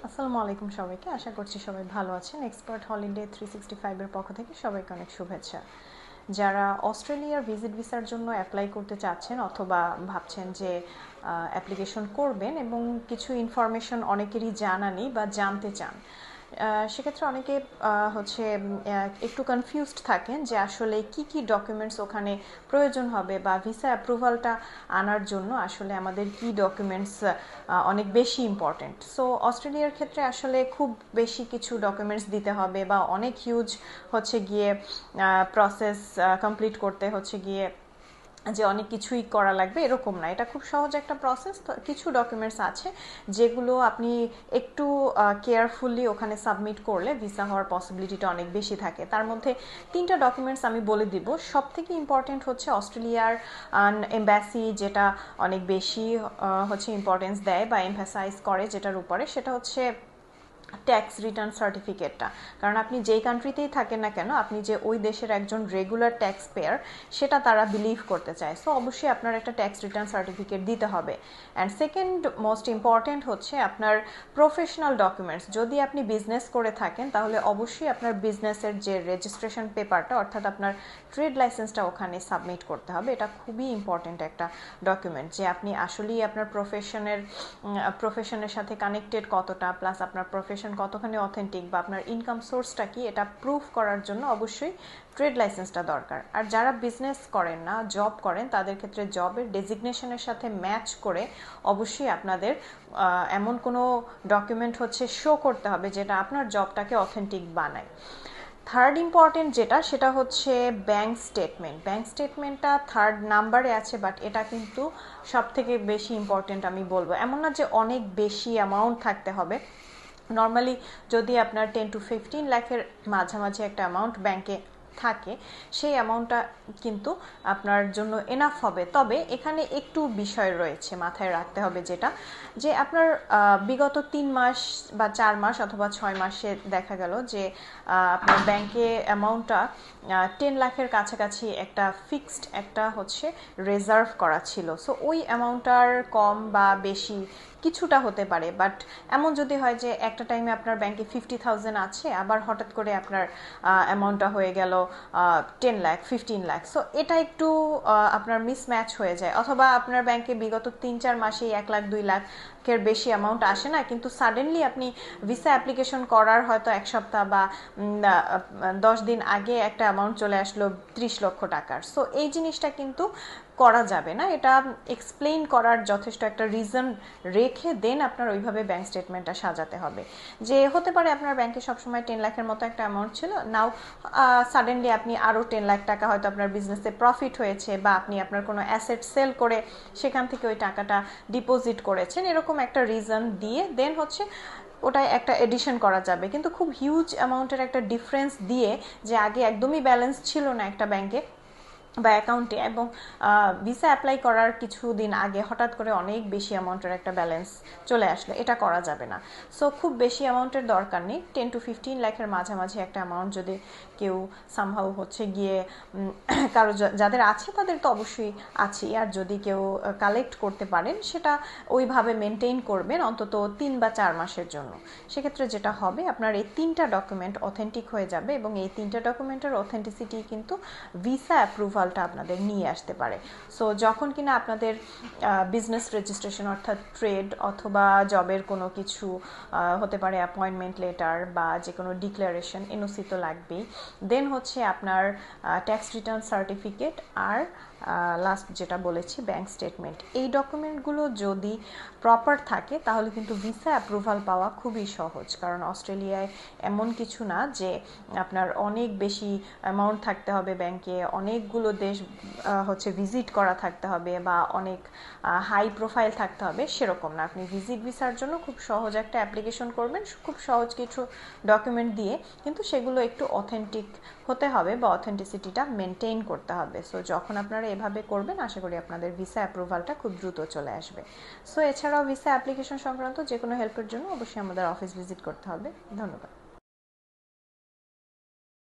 আসসালামু আলাইকুম সবাইকে। আশা করছি সবাই ভালো আছেন। এক্সপার্ট হলিডে 365 এর পক্ষ থেকে সবাইকে অনেক শুভেচ্ছা। যারা অস্ট্রেলিয়ার ভিজিট ভিসার জন্য অ্যাপ্লাই করতে চাচ্ছেন অথবা ভাবছেন যে অ্যাপ্লিকেশন করবেন এবং কিছু ইনফরমেশন অনেকেরই জানা নেই বা জানতে চান, সেক্ষেত্রে অনেকে একটু কনফিউজড থাকেন যে আসলে কি কি ডকুমেন্টস ওখানে প্রয়োজন হবে বা ভিসা অ্যাপ্রুভালটা আনার জন্য আসলে আমাদের কি ডকুমেন্টস অনেক বেশি ইম্পর্টেন্ট। সো অস্ট্রেলিয়ার ক্ষেত্রে আসলে খুব বেশি কিছু ডকুমেন্টস দিতে হবে বা অনেক হিউজ গিয়ে প্রসেস কমপ্লিট করতে গিয়ে যে অনেক কিছুই করা লাগবে এরকম না। এটা খুব সহজ একটা প্রসেস। কিছু ডকুমেন্টস আছে যেগুলো আপনি একটু কেয়ারফুলি ওখানে সাবমিট করলে ভিসা হওয়ার পসিবিলিটিটা অনেক বেশি থাকে। তার মধ্যে 3টা ডকুমেন্টস আমি বলে দিব। সব থেকে ইম্পর্টেন্ট হচ্ছে অস্ট্রেলিয়ার এম্বাসি যেটা অনেক বেশি ইম্পর্টেন্স দেয় বা এমফাসাইজ করে যেটার উপরে, সেটা হচ্ছে ট্যাক্স রিটার্ন সার্টিফিকেটটা। কারণ আপনি যেই কান্ট্রিতেই থাকেন না কেন, আপনি যে ওই দেশের একজন রেগুলার ট্যাক্স পেয়ার সেটা তারা বিলিভ করতে চায়। সো অবশ্যই আপনার একটা ট্যাক্স রিটার্ন সার্টিফিকেট দিতে হবে। অ্যান্ড সেকেন্ড মোস্ট ইম্পর্টেন্ট হচ্ছে আপনার প্রফেশনাল ডকুমেন্টস। যদি আপনি বিজনেস করে থাকেন তাহলে অবশ্যই আপনার বিজনেসের যে রেজিস্ট্রেশন পেপারটা অর্থাৎ আপনার ট্রেড লাইসেন্সটা ওখানে সাবমিট করতে হবে। এটা খুবই ইম্পর্টেন্ট একটা ডকুমেন্ট যে আপনি আসলেই আপনার প্রফেশনের সাথে কানেক্টেড কতটা, প্লাস আপনার প্রফেশন কতখানি অথেন্টিক বা আপনার ইনকাম সোর্সটা কি, এটা প্রুফ করার জন্য অবশ্যই ট্রেড লাইসেন্সটা দরকার। আর যারা বিজনেস করেন না, জব করেন, তাদের ক্ষেত্রে জবের ডেজিগনেশনের সাথে ম্যাচ করে অবশ্যই আপনাদের এমন কোনো ডকুমেন্ট শো করতে হবে যেটা আপনার জবটাকে অথেন্টিক বানায়। থার্ড ইম্পর্টেন্ট যেটা, সেটা হচ্ছে ব্যাংক স্টেটমেন্ট। ব্যাংক স্টেটমেন্টটা থার্ড নাম্বারে আছে, বাট এটা কিন্তু সব থেকে বেশি ইম্পর্টেন্ট আমি বলবো। এমন না যে অনেক বেশি অ্যামাউন্ট থাকতে হবে। নর্মালি যদি আপনার 10 to 15 লাখের মাঝামাঝি একটা অ্যামাউন্ট ব্যাংকে থাকে, সেই অ্যামাউন্টটা কিন্তু আপনার জন্য এনাফ হবে। তবে এখানে একটু বিষয় রয়েছে মাথায় রাখতে হবে, যেটা যে আপনার বিগত 3 মাস বা 4 মাস অথবা 6 মাসে দেখা গেল যে আপনার ব্যাংকে অ্যামাউন্টটা 10 লাখের কাছাকাছি একটা ফিক্সড একটা রিজার্ভ করা ছিল। সো ওই অ্যামাউন্টটার কম বা বেশি কিছুটা হতে পারে। বাট এমন যদি হয় যে একটা টাইমে আপনার ব্যাংকে 50,000 আছে, আবার হঠাৎ করে আপনার অ্যামাউন্টটা হয়ে গেল 10 লাখ 15 লাখ, সো এটা একটু আপনার মিসম্যাচ হয়ে যায়। অথবা আপনার ব্যাংকে বিগত 3-4 মাসেই 1 লাখ 2 লাখের বেশি অ্যামাউন্ট আসে না, কিন্তু সাডেনলি আপনি ভিসা অ্যাপ্লিকেশন করার হয়তো 1 সপ্তাহ বা 10 দিন আগে একটা অ্যামাউন্ট চলে আসলো 30 লক্ষ টাকার। সো এই জিনিসটা কিন্তু করা যাবে না। এটা এক্সপ্লেইন করার যথেষ্ট একটা রিজন রেখে দেন আপনার ওইভাবে ব্যাংক স্টেটমেন্টটা সাজাতে হবে। যে হতে পারে আপনার ব্যাংকে সবসময় 10 লাখের মতো একটা অ্যামাউন্ট ছিল, নাও সাডেনলি আপনি আরও 10 লাখ টাকা হয়তো আপনার বিজনেসে প্রফিট হয়েছে বা আপনি আপনার কোনো অ্যাসেট সেল করে সেখান থেকে ওই টাকাটা ডিপোজিট করেছেন, এরকম একটা রিজন দিয়ে দেন ওটাই একটা এডিশন করা যাবে। কিন্তু খুব হিউজ অ্যামাউন্টের একটা ডিফারেন্স দিয়ে যে আগে একদমই ব্যালেন্স ছিল না একটা ব্যাংকে বা অ্যাকাউন্টে, এবং ভিসা অ্যাপ্লাই করার কিছুদিন আগে হঠাৎ করে অনেক বেশি অ্যামাউন্টের একটা ব্যালেন্স চলে আসলো, এটা করা যাবে না। সো খুব বেশি অ্যামাউন্টের দরকার নেই। 10 to 15 লাখের মাঝামাঝি একটা অ্যামাউন্ট যদি কেউ সামহাউ গিয়ে কারো যাদের আছে তাদের তো অবশ্যই আছে, আর যদি কেউ কালেক্ট করতে পারেন সেটা ওইভাবে মেনটেন করবেন অন্তত 3 বা 4 মাসের জন্য। সেক্ষেত্রে যেটা হবে, আপনার এই 3টা ডকুমেন্ট অথেন্টিক হয়ে যাবে এবং এই 3টা ডকুমেন্টের অথেন্টিসিটি কিন্তু ভিসা অ্যাপ্রুভালটা আপনাদের নিয়ে আসতে পারে। সো যখন কিনা আপনাদের বিজনেস রেজিস্ট্রেশন অর্থাৎ ট্রেড অথবা জবের কোনো কিছু হতে পারে, অ্যাপয়েন্টমেন্ট লেটার বা যে কোনো ডিক্লারেশন, এনওসি তো লাগবেই, দেন আপনার ট্যাক্স রিটার্ন সার্টিফিকেট, আর লাস্ট যেটা বলেছি ব্যাংক স্টেটমেন্ট। এই ডকুমেন্টগুলো যদি প্রপার থাকে তাহলে কিন্তু ভিসা অ্যাপ্রুভাল পাওয়া খুবই সহজ। কারণ অস্ট্রেলিয়ায় এমন কিছু না যে আপনার অনেক বেশি অ্যামাউন্ট থাকতে হবে ব্যাংকে, অনেকগুলো দেশ ভিজিট করা থাকতে হবে বা অনেক হাই প্রোফাইল থাকতে হবে, সেরকম না। আপনি ভিজিট ভিসার জন্য খুব সহজ একটা অ্যাপ্লিকেশন করবেন, খুব সহজ কিছু ডকুমেন্ট দিয়ে, কিন্তু সেগুলো একটু অথেন্টিক হতে হবে বা অথেন্টিসিটিটা মেনটেন করতে হবে। সো যখন আপনারা এভাবে করবেন, আশা করি আপনাদের ভিসা অ্যাপ্রুভালটা খুব দ্রুত চলে আসবে। সো এছাড়াও ভিসা অ্যাপ্লিকেশন সংক্রান্ত যে কোনো হেল্পের জন্য অবশ্যই আমাদের অফিস ভিজিট করতে হবে। ধন্যবাদ।